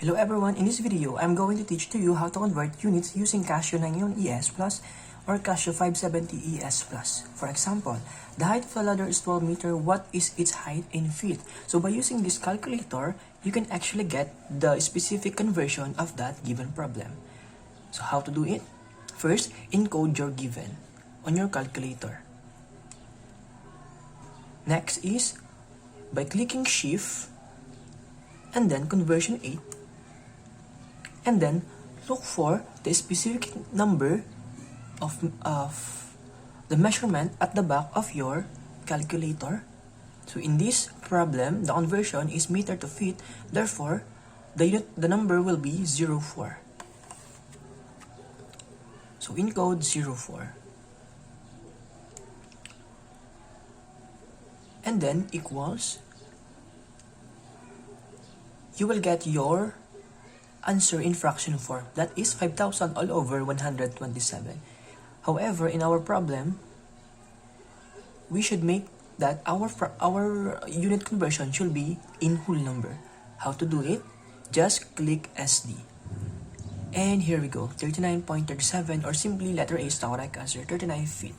Hello everyone, in this video, I'm going to teach to you how to convert units using CASIO 9 ES Plus or CASIO 570 ES Plus. For example, the height of the ladder is 12 meter. What is its height in feet? So by using this calculator, you can actually get the specific conversion of that given problem. So how to do it? First, encode your given on your calculator. Next is by clicking Shift and then conversion 8. And then look for the specific number of the measurement at the back of your calculator. So in this problem, the conversion is meter to feet. Therefore, the number will be 04. So encode 04. And then equals. You will get your answer in fraction form, that is 5,000 all over 127. However, in our problem, we should make that our unit conversion should be in whole number. How to do it? Just click SD. And here we go, 39.37, or simply letter A is the correct answer, 39 feet.